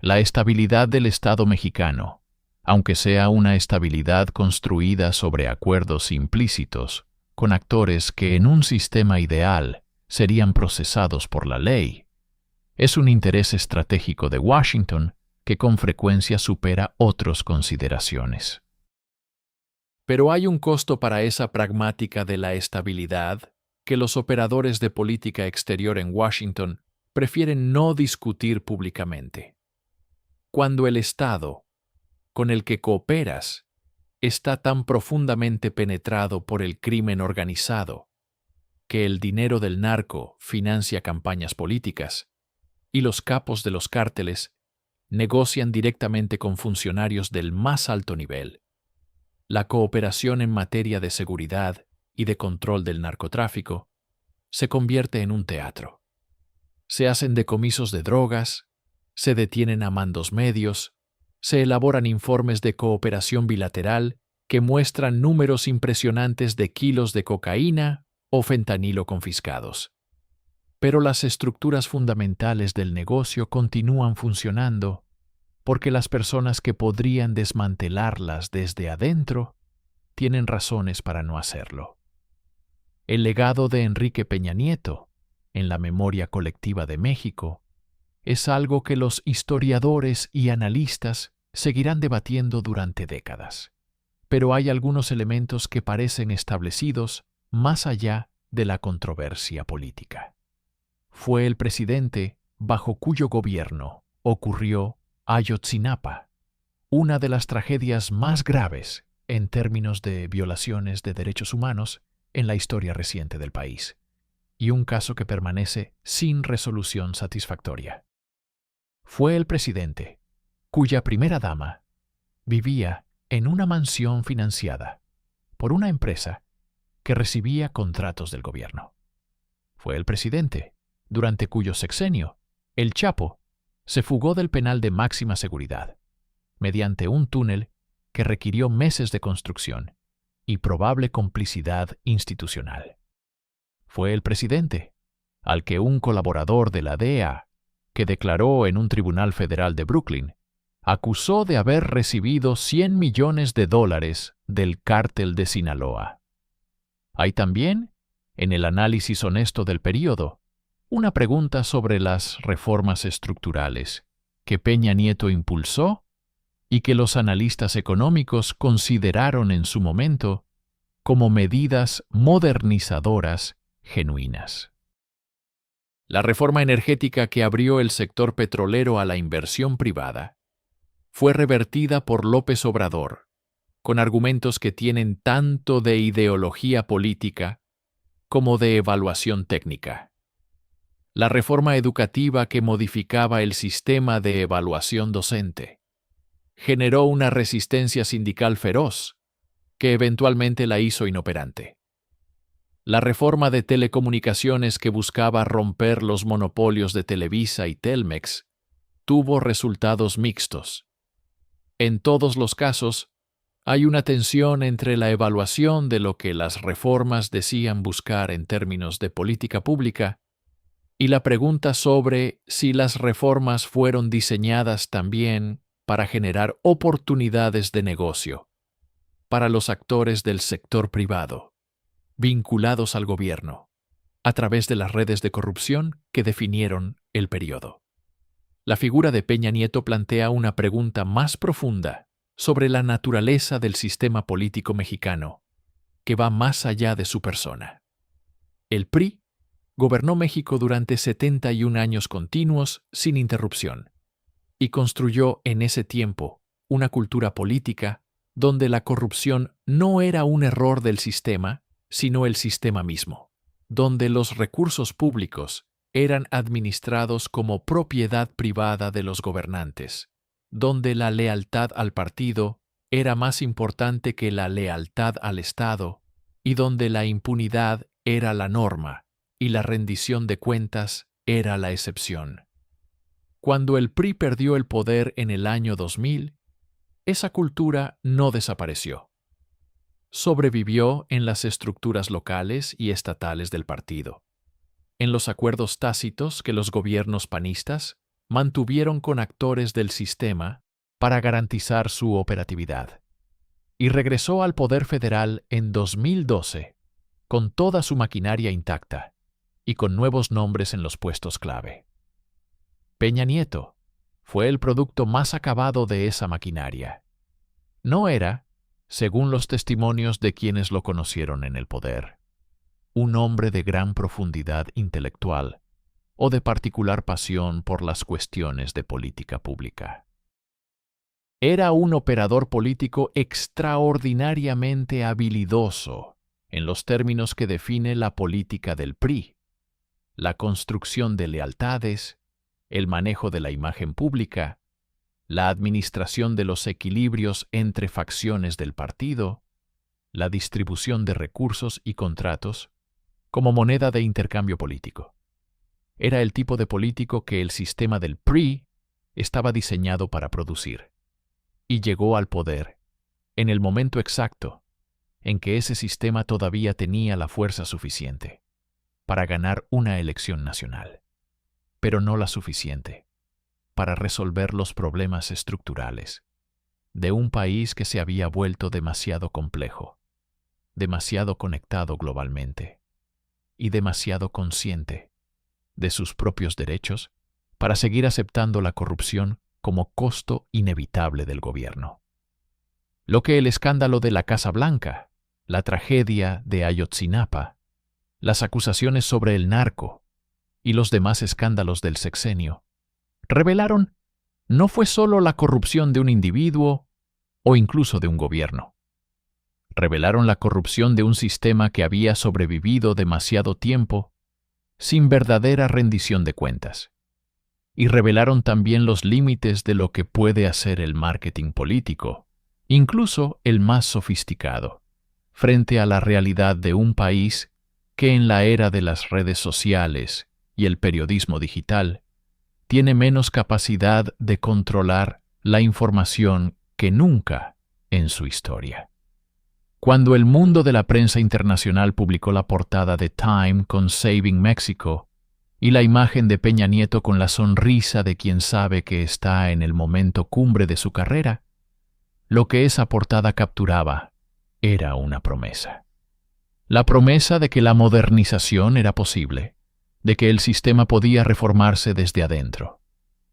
[SPEAKER 1] La estabilidad del Estado mexicano, aunque sea una estabilidad construida sobre acuerdos implícitos con actores que en un sistema ideal serían procesados por la ley, es un interés estratégico de Washington que con frecuencia supera otras consideraciones. Pero hay un costo para esa pragmática de la estabilidad que los operadores de política exterior en Washington prefieren no discutir públicamente. Cuando el Estado con el que cooperas está tan profundamente penetrado por el crimen organizado que el dinero del narco financia campañas políticas y los capos de los cárteles negocian directamente con funcionarios del más alto nivel, la cooperación en materia de seguridad y de control del narcotráfico se convierte en un teatro. Se hacen decomisos de drogas, se detienen a mandos medios, se elaboran informes de cooperación bilateral que muestran números impresionantes de kilos de cocaína o fentanilo confiscados. Pero las estructuras fundamentales del negocio continúan funcionando porque las personas que podrían desmantelarlas desde adentro tienen razones para no hacerlo. El legado de Enrique Peña Nieto, en la memoria colectiva de México, es algo que los historiadores y analistas seguirán debatiendo durante décadas. Pero hay algunos elementos que parecen establecidos más allá de la controversia política. Fue el presidente bajo cuyo gobierno ocurrió Ayotzinapa, una de las tragedias más graves en términos de violaciones de derechos humanos en la historia reciente del país, y un caso que permanece sin resolución satisfactoria. Fue el presidente cuya primera dama vivía en una mansión financiada por una empresa que recibía contratos del gobierno. Fue el presidente durante cuyo sexenio el Chapo se fugó del penal de máxima seguridad mediante un túnel que requirió meses de construcción y probable complicidad institucional. Fue el presidente al que un colaborador de la DEA, que declaró en un tribunal federal de Brooklyn, acusó de haber recibido $100 millones del cártel de Sinaloa. Hay también, en el análisis honesto del período, una pregunta sobre las reformas estructurales que Peña Nieto impulsó y que los analistas económicos consideraron en su momento como medidas modernizadoras genuinas. La reforma energética que abrió el sector petrolero a la inversión privada fue revertida por López Obrador, con argumentos que tienen tanto de ideología política como de evaluación técnica. La reforma educativa que modificaba el sistema de evaluación docente generó una resistencia sindical feroz que eventualmente la hizo inoperante. La reforma de telecomunicaciones que buscaba romper los monopolios de Televisa y Telmex tuvo resultados mixtos. En todos los casos, hay una tensión entre la evaluación de lo que las reformas decían buscar en términos de política pública y la pregunta sobre si las reformas fueron diseñadas también para generar oportunidades de negocio para los actores del sector privado, vinculados al gobierno, a través de las redes de corrupción que definieron el periodo. La figura de Peña Nieto plantea una pregunta más profunda sobre la naturaleza del sistema político mexicano, que va más allá de su persona. El PRI gobernó México durante 71 años continuos sin interrupción y construyó en ese tiempo una cultura política donde la corrupción no era un error del sistema, sino el sistema mismo, donde los recursos públicos eran administrados como propiedad privada de los gobernantes, donde la lealtad al partido era más importante que la lealtad al Estado y donde la impunidad era la norma y la rendición de cuentas era la excepción. Cuando el PRI perdió el poder en el año 2000, esa cultura no desapareció. Sobrevivió en las estructuras locales y estatales del partido, en los acuerdos tácitos que los gobiernos panistas mantuvieron con actores del sistema para garantizar su operatividad, y regresó al poder federal en 2012 con toda su maquinaria intacta y con nuevos nombres en los puestos clave. Peña Nieto fue el producto más acabado de esa maquinaria. No era, según los testimonios de quienes lo conocieron en el poder, un hombre de gran profundidad intelectual o de particular pasión por las cuestiones de política pública. Era un operador político extraordinariamente habilidoso en los términos que define la política del PRI, la construcción de lealtades, el manejo de la imagen pública, la administración de los equilibrios entre facciones del partido, la distribución de recursos y contratos como moneda de intercambio político. Era el tipo de político que el sistema del PRI estaba diseñado para producir, y llegó al poder en el momento exacto en que ese sistema todavía tenía la fuerza suficiente. para ganar una elección nacional, pero no la suficiente para resolver los problemas estructurales de un país que se había vuelto demasiado complejo, demasiado conectado globalmente y demasiado consciente de sus propios derechos para seguir aceptando la corrupción como costo inevitable del gobierno. Lo que el escándalo de la Casa Blanca, la tragedia de Ayotzinapa, las acusaciones sobre el narco y los demás escándalos del sexenio revelaron no fue solo la corrupción de un individuo o incluso de un gobierno. Revelaron la corrupción de un sistema que había sobrevivido demasiado tiempo sin verdadera rendición de cuentas. Y revelaron también los límites de lo que puede hacer el marketing político, incluso el más sofisticado, frente a la realidad de un país que en la era de las redes sociales y el periodismo digital tiene menos capacidad de controlar la información que nunca en su historia. Cuando el mundo de la prensa internacional publicó la portada de Time con Saving Mexico y la imagen de Peña Nieto con la sonrisa de quien sabe que está en el momento cumbre de su carrera, lo que esa portada capturaba era una promesa. La promesa de que la modernización era posible, de que el sistema podía reformarse desde adentro,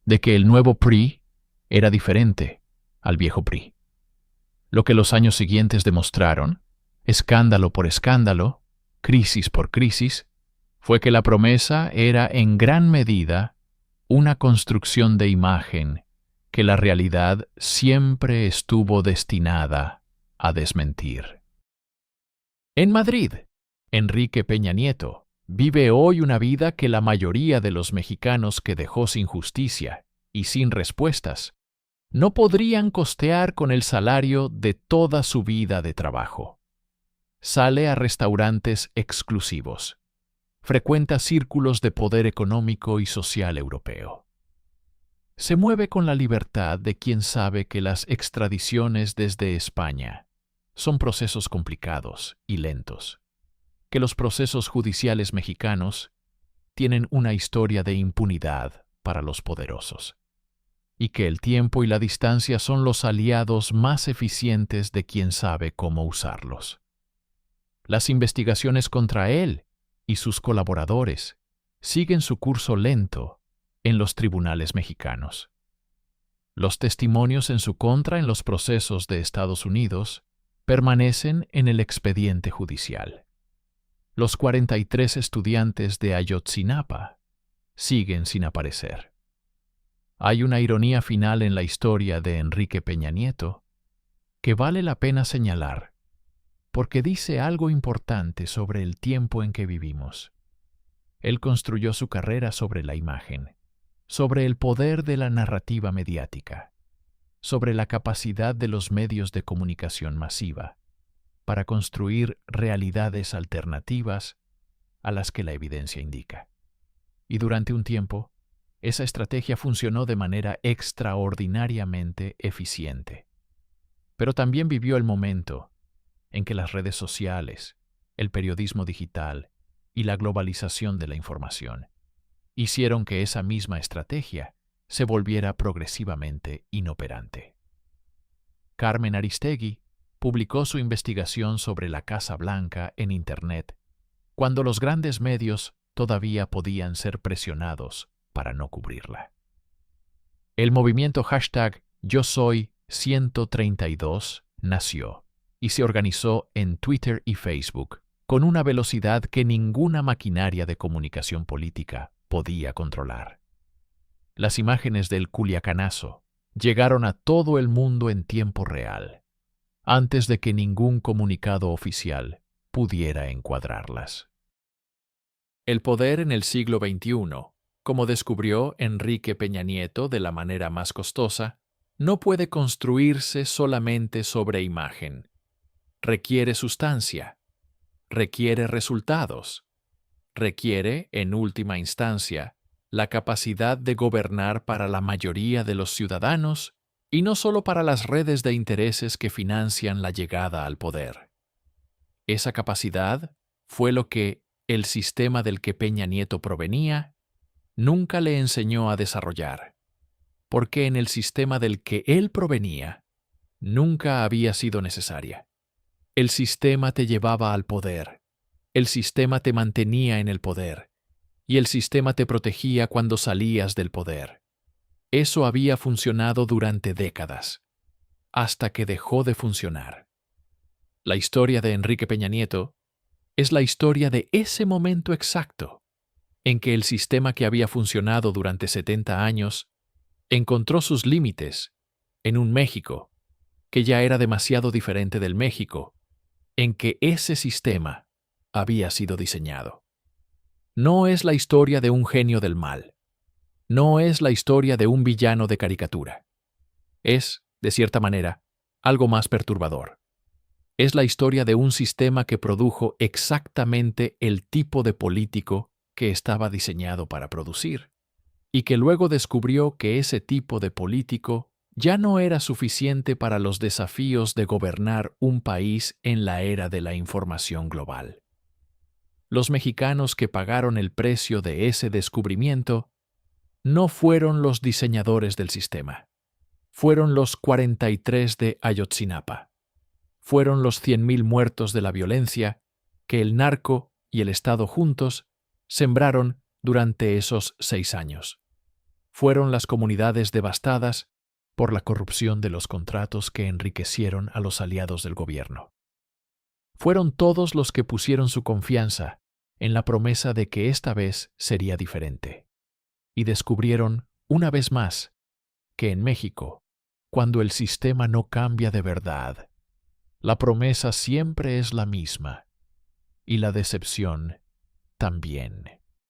[SPEAKER 1] de que el nuevo PRI era diferente al viejo PRI. Lo que los años siguientes demostraron, escándalo por escándalo, crisis por crisis, fue que la promesa era en gran medida una construcción de imagen que la realidad siempre estuvo destinada a desmentir. En Madrid, Enrique Peña Nieto vive hoy una vida que la mayoría de los mexicanos que dejó sin justicia y sin respuestas no podrían costear con el salario de toda su vida de trabajo. Sale a restaurantes exclusivos. Frecuenta círculos de poder económico y social europeo. Se mueve con la libertad de quien sabe que las extradiciones desde España son procesos complicados y lentos, que los procesos judiciales mexicanos tienen una historia de impunidad para los poderosos, y que el tiempo y la distancia son los aliados más eficientes de quien sabe cómo usarlos. Las investigaciones contra él y sus colaboradores siguen su curso lento en los tribunales mexicanos. Los testimonios en su contra en los procesos de Estados Unidos permanecen en el expediente judicial. Los 43 estudiantes de Ayotzinapa siguen sin aparecer. Hay una ironía final en la historia de Enrique Peña Nieto que vale la pena señalar porque dice algo importante sobre el tiempo en que vivimos. Él construyó su carrera sobre la imagen, sobre el poder de la narrativa mediática, sobre la capacidad de los medios de comunicación masiva para construir realidades alternativas a las que la evidencia indica. Y durante un tiempo, esa estrategia funcionó de manera extraordinariamente eficiente. Pero también vivió el momento en que las redes sociales, el periodismo digital y la globalización de la información hicieron que esa misma estrategia se volviera progresivamente inoperante. Carmen Aristegui publicó su investigación sobre la Casa Blanca en Internet cuando los grandes medios todavía podían ser presionados para no cubrirla. El movimiento #YoSoy132 nació y se organizó en Twitter y Facebook con una velocidad que ninguna maquinaria de comunicación política podía controlar. Las imágenes del Culiacanazo llegaron a todo el mundo en tiempo real, antes de que ningún comunicado oficial pudiera encuadrarlas. El poder en el siglo XXI, como descubrió Enrique Peña Nieto de la manera más costosa, no puede construirse solamente sobre imagen. Requiere sustancia, requiere resultados, requiere, en última instancia, la capacidad de gobernar para la mayoría de los ciudadanos y no solo para las redes de intereses que financian la llegada al poder. Esa capacidad fue lo que el sistema del que Peña Nieto provenía, nunca le enseñó a desarrollar, porque en el sistema del que él provenía, nunca había sido necesaria. El sistema te llevaba al poder, el sistema te mantenía en el poder, y el sistema te protegía cuando salías del poder. Eso había funcionado durante décadas, hasta que dejó de funcionar. La historia de Enrique Peña Nieto es la historia de ese momento exacto en que el sistema que había funcionado durante 70 años encontró sus límites en un México que ya era demasiado diferente del México en que ese sistema había sido diseñado. No es la historia de un genio del mal. No es la historia de un villano de caricatura. Es, de cierta manera, algo más perturbador. Es la historia de un sistema que produjo exactamente el tipo de político que estaba diseñado para producir, y que luego descubrió que ese tipo de político ya no era suficiente para los desafíos de gobernar un país en la era de la información global. Los mexicanos que pagaron el precio de ese descubrimiento no fueron los diseñadores del sistema. Fueron los 43 de Ayotzinapa. Fueron los 100.000 muertos de la violencia que el narco y el Estado juntos sembraron durante esos 6 años. Fueron las comunidades devastadas por la corrupción de los contratos que enriquecieron a los aliados del gobierno. Fueron todos los que pusieron su confianza en la promesa de que esta vez sería diferente. Y descubrieron, una vez más, que en México, cuando el sistema no cambia de verdad, la promesa siempre es la misma, y la decepción también.